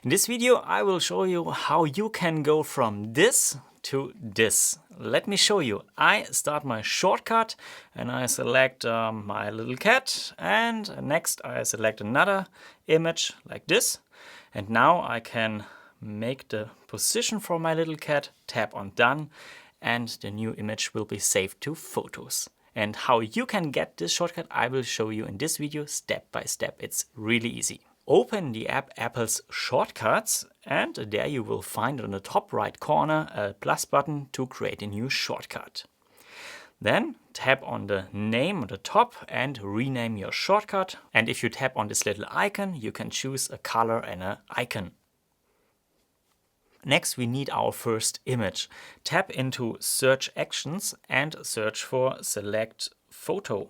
In this video, I will show you how you can go from this to this. Let me show you. I start my shortcut and I select my little cat, and next I select another image like this. And now I can make the position for my little cat, tap on done, and the new image will be saved to photos. And how you can get this shortcut I will show you in this video step by step. It's really easy. Open the app Apple's Shortcuts, and there you will find on the top right corner a plus button to create a new shortcut. Then tap on the name on the top and rename your shortcut. And if you tap on this little icon, you can choose a color and an icon. Next, we need our first image. Tap into Search Actions and search for Select Photo.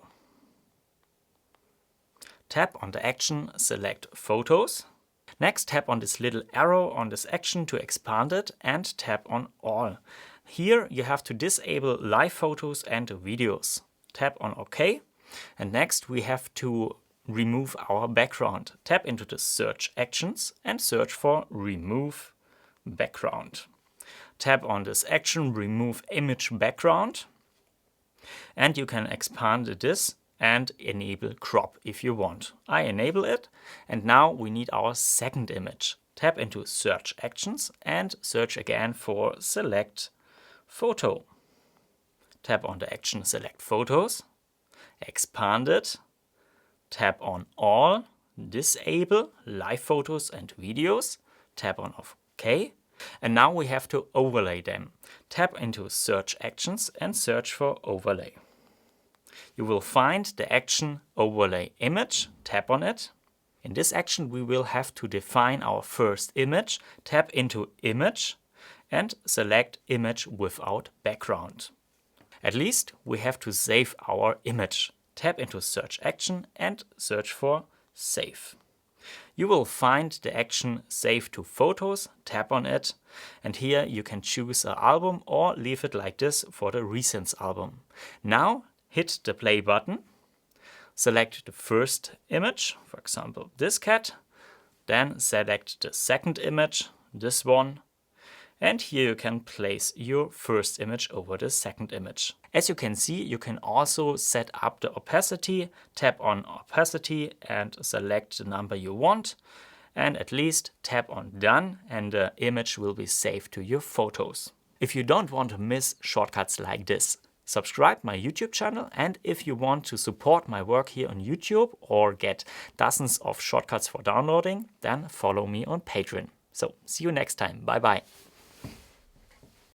Tap on the action, select Photos. Next, tap on this little arrow on this action to expand it and tap on All. Here you have to disable live photos and videos. Tap on OK. And next we have to remove our background. Tap into the Search Actions and search for Remove Background. Tap on this action, Remove Image Background. And you can expand this and enable crop if you want. I enable it, and now we need our second image. Tap into Search Actions and search again for Select Photo. Tap on the action Select Photos, expand it, tap on All, disable live photos and videos, tap on OK, and now we have to overlay them. Tap into Search Actions and search for Overlay. You will find the action Overlay Image, tap on it. In this action we will have to define our first image, tap into Image and select Image Without Background. At least we have to save our image. Tap into Search Action and search for Save. You will find the action Save to Photos, tap on it, and here you can choose an album or leave it like this for the Recents album. Now hit the play button, select the first image, for example this cat, then select the second image, this one, and here you can place your first image over the second image. As you can see, you can also set up the opacity, tap on opacity and select the number you want, and at least tap on done and the image will be saved to your photos. If you don't want to miss shortcuts like this, subscribe my YouTube channel, and if you want to support my work here on YouTube or get dozens of shortcuts for downloading, then follow me on Patreon. So see you next time. Bye bye.